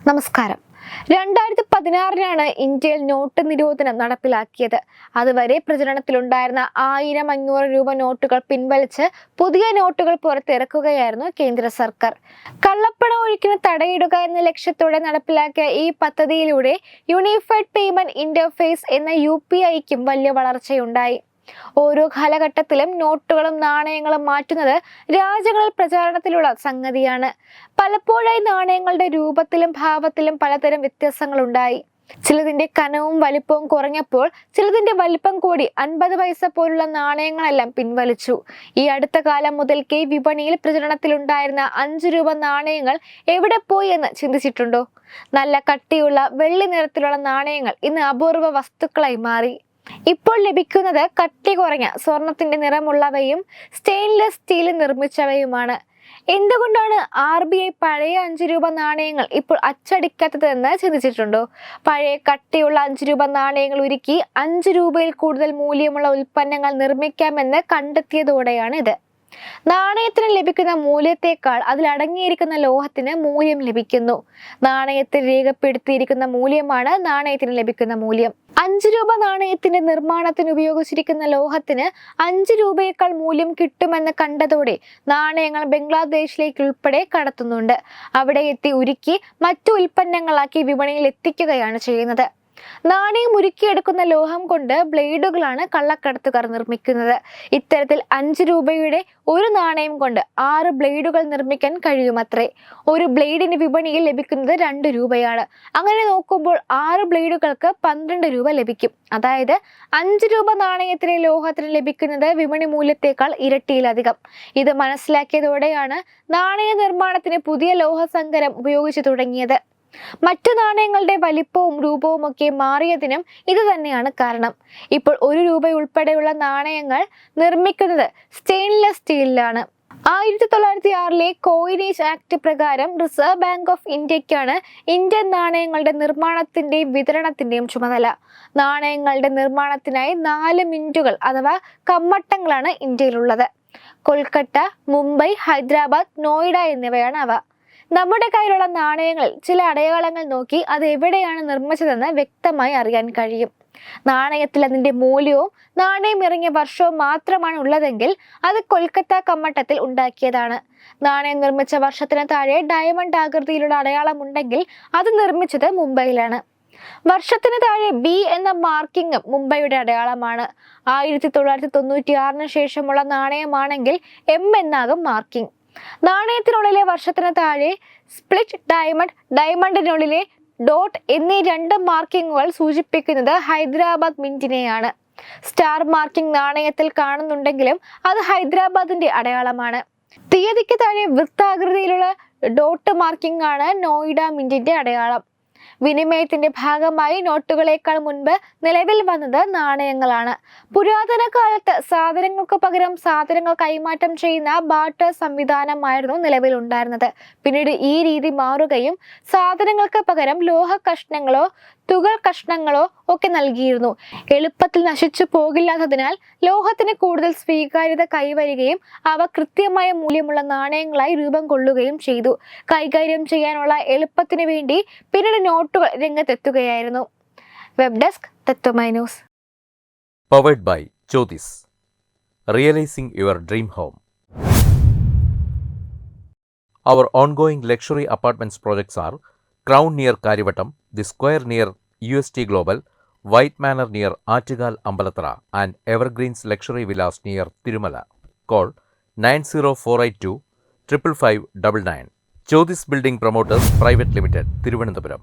നമസ്കാരം. 2016 ഇന്ത്യയിൽ നോട്ട് നിരോധനം നടപ്പിലാക്കിയത്. അതുവരെ പ്രചരണത്തിലുണ്ടായിരുന്ന 1000, 500 രൂപ നോട്ടുകൾ പിൻവലിച്ച് പുതിയ നോട്ടുകൾ പുറത്തിറക്കുകയായിരുന്നു കേന്ദ്ര സർക്കാർ. കള്ളപ്പണ ഒഴുക്കിന് തടയിടുക എന്ന ലക്ഷ്യത്തോടെ നടപ്പിലാക്കിയ ഈ പദ്ധതിയിലൂടെ യൂണിഫൈഡ് പേയ്മെന്റ് ഇന്റർഫേസ് എന്ന UPIക്കും വലിയ വളർച്ചയുണ്ടായി. ഓരോ കാലഘട്ടത്തിലും നോട്ടുകളും നാണയങ്ങളും മാറ്റുന്നത് രാജ്യങ്ങളിൽ പ്രചാരണത്തിലുള്ള സംഗതിയാണ്. പലപ്പോഴായി നാണയങ്ങളുടെ രൂപത്തിലും ഭാവത്തിലും പലതരം വ്യത്യാസങ്ങളുണ്ടായി. ചിലതിന്റെ കനവും വലിപ്പവും കുറഞ്ഞപ്പോൾ ചിലതിന്റെ വലിപ്പം കൂടി 50 പൈസ പോലുള്ള നാണയങ്ങളെല്ലാം പിൻവലിച്ചു. ഈ അടുത്ത കാലം മുതൽക്കേ വിപണിയിൽ പ്രചരണത്തിലുണ്ടായിരുന്ന 5 രൂപ നാണയങ്ങൾ എവിടെ പോയി എന്ന് ചിന്തിച്ചിട്ടുണ്ടോ? നല്ല കട്ടിയുള്ള വെള്ളി നിറത്തിലുള്ള നാണയങ്ങൾ ഇന്ന് അപൂർവ വസ്തുക്കളായി മാറി. ഇപ്പോൾ ലഭിക്കുന്നത് കട്ടി കുറഞ്ഞ സ്വർണത്തിന്റെ നിറമുള്ളവയും സ്റ്റെയിൻലെസ് സ്റ്റീലിൽ നിർമ്മിച്ചവയുമാണ്. എന്തുകൊണ്ടാണ് RBI പഴയ 5 രൂപ നാണയങ്ങൾ ഇപ്പോൾ അച്ചടിക്കാത്തതെന്ന് ചിന്തിച്ചിട്ടുണ്ടോ? പഴയ കട്ടിയുള്ള 5 രൂപ നാണയങ്ങൾ ഉരുക്കി 5 രൂപയിൽ കൂടുതൽ മൂല്യമുള്ള ഉൽപ്പന്നങ്ങൾ നിർമ്മിക്കാമെന്ന് കണ്ടെത്തിയതോടെയാണ് ഇത്. നാണയത്തിന് ലഭിക്കുന്ന മൂല്യത്തെക്കാൾ അതിൽ അടങ്ങിയിരിക്കുന്ന ലോഹത്തിന് മൂല്യം ലഭിക്കുന്നു. നാണയത്തിൽ രേഖപ്പെടുത്തിയിരിക്കുന്ന മൂല്യമാണ് നാണയത്തിന് ലഭിക്കുന്ന മൂല്യം. 5 രൂപ നാണയത്തിന്റെ നിർമ്മാണത്തിന് ഉപയോഗിച്ചിരിക്കുന്ന ലോഹത്തിന് 5 രൂപയേക്കാൾ മൂല്യം കിട്ടുമെന്ന് കണ്ടതോടെ നാണയങ്ങൾ ബംഗ്ലാദേശിലേക്ക് ഉൾപ്പെടെ കടത്തുന്നുണ്ട്. അവിടെ എത്തി ഉരുക്കി മറ്റു ഉൽപ്പന്നങ്ങളാക്കി വിപണിയിൽ എത്തിക്കുകയാണ് ചെയ്യുന്നത്. നാണയം ഉരുക്കിയെടുക്കുന്ന ലോഹം കൊണ്ട് ബ്ലേഡുകളാണ് കള്ളക്കടത്തുകാർ നിർമ്മിക്കുന്നത്. ഇത്തരത്തിൽ 5 രൂപയുടെ ഒരു നാണയം കൊണ്ട് 6 ബ്ലേഡുകൾ നിർമ്മിക്കാൻ കഴിയുമത്രേ. ഒരു ബ്ലേഡിന് വിപണിയിൽ ലഭിക്കുന്നത് 2 രൂപയാണ്. അങ്ങനെ നോക്കുമ്പോൾ 6 ബ്ലേഡുകൾക്ക് 12 രൂപ ലഭിക്കും. അതായത് 5 രൂപ നാണയത്തിലെ ലോഹത്തിന് ലഭിക്കുന്നത് വിപണി മൂല്യത്തെക്കാൾ ഇരട്ടിയിലധികം. ഇത് മനസ്സിലാക്കിയതോടെയാണ് നാണയ നിർമ്മാണത്തിന് പുതിയ ലോഹസങ്കരം ഉപയോഗിച്ചു തുടങ്ങിയത്. മറ്റു നാണയങ്ങളുടെ വലിപ്പവും രൂപവും ഒക്കെ മാറിയതിനും ഇത് തന്നെയാണ് കാരണം. ഇപ്പോൾ 1 രൂപ ഉൾപ്പെടെയുള്ള നാണയങ്ങൾ നിർമ്മിക്കുന്നത് സ്റ്റെയിൻലെസ് സ്റ്റീലിലാണ്. 1906 കോയിനേജ് ആക്ട് പ്രകാരം റിസർവ് ബാങ്ക് ഓഫ് ഇന്ത്യക്കാണ് ഇന്ത്യൻ നാണയങ്ങളുടെ നിർമ്മാണത്തിന്റെയും വിതരണത്തിന്റെയും ചുമതല. നാണയങ്ങളുടെ നിർമ്മാണത്തിനായി 4 മിന്റുകൾ അഥവാ കമ്മട്ടങ്ങളാണ് ഇന്ത്യയിലുള്ളത്. കൊൽക്കത്ത, മുംബൈ, ഹൈദരാബാദ്, നോയിഡ എന്നിവയാണ് അവ. നമ്മുടെ കയ്യിലുള്ള നാണയങ്ങളിൽ ചില അടയാളങ്ങൾ നോക്കി അത് എവിടെയാണ് നിർമ്മിച്ചതെന്ന് വ്യക്തമായി അറിയാൻ കഴിയും. നാണയത്തിൽ അതിന്റെ മൂല്യവും നാണയം ഇറങ്ങിയ വർഷവും മാത്രമാണ് ഉള്ളതെങ്കിൽ അത് കൊൽക്കത്ത കമ്മട്ടത്തിൽ ഉണ്ടാക്കിയതാണ്. നാണയം നിർമ്മിച്ച വർഷത്തിന് താഴെ ഡയമണ്ട് ആകൃതിയിലുള്ള അടയാളം ഉണ്ടെങ്കിൽ അത് നിർമ്മിച്ചത് മുംബൈയിലാണ്. വർഷത്തിന് താഴെ B എന്ന മാർക്കിംഗും മുംബൈയുടെ അടയാളമാണ്. 1996 ശേഷമുള്ള നാണയമാണെങ്കിൽ M എന്നാകും മാർക്കിംഗ്. നാണയത്തിനുള്ളിലെ വർഷത്തിന് താഴെ സ്പ്ലിറ്റ് ഡയമണ്ട്, ഡയമണ്ടിനുള്ളിലെ ഡോട്ട് എന്നീ 2 മാർക്കിങ്ങുകൾ സൂചിപ്പിക്കുന്നത് ഹൈദരാബാദ് മിന്റിനെയാണ്. സ്റ്റാർ മാർക്കിംഗ് നാണയത്തിൽ കാണുന്നുണ്ടെങ്കിലും അത് ഹൈദരാബാദിന്റെ അടയാളമാണ്. തീയതിക്ക് താഴെ വൃത്താകൃതിയിലുള്ള ഡോട്ട് മാർക്കിംഗ് ആണ് നോയിഡ മിന്റിന്റെ അടയാളം. വിനിമയത്തിന്റെ ഭാഗമായി നോട്ടുകളേക്കാൾ മുൻപ് നിലവിൽ വന്നത് നാണയങ്ങളാണ്. പുരാതന കാലത്ത് സാധനങ്ങൾക്ക് പകരം സാധനങ്ങൾ കൈമാറ്റം ചെയ്യുന്ന ബാർട്ടർ സംവിധാനമായിരുന്നു നിലവിലുണ്ടായിരുന്നത്. പിന്നീട് ഈ രീതി മാറുകയും സാധനങ്ങൾക്ക് പകരം ലോഹ കഷ്ണങ്ങളോ തുകൽ കഷ്ണങ്ങളോ ഒക്കെ നൽകിയിരുന്നു. എളുപ്പത്തിൽ നശിച്ചു പോകില്ലാത്തതിനാൽ ലോഹത്തിന് കൂടുതൽ സ്വീകാര്യത കൈവരികയും അവ കൃത്യമായ മൂല്യമുള്ള നാണയങ്ങളായി രൂപം കൊള്ളുകയും ചെയ്തു. കൈകാര്യം ചെയ്യാനുള്ള എളുപ്പത്തിന് വേണ്ടി പിന്നീട് നോട്ടുകൾ രംഗത്തെത്തുകയായിരുന്നു. Web desk Tatwamayi news. Powered by Jyothis. Realising your dream home. Our ongoing luxury apartments projects are Crown near Karivattam, The Square near UST Global, White Manor near Attigal Ambalathara, and Evergreens Luxury Villas near Tirumala. Call 90482 55599. Jyothis Building Promoters Private Limited, Thiruvananthapuram.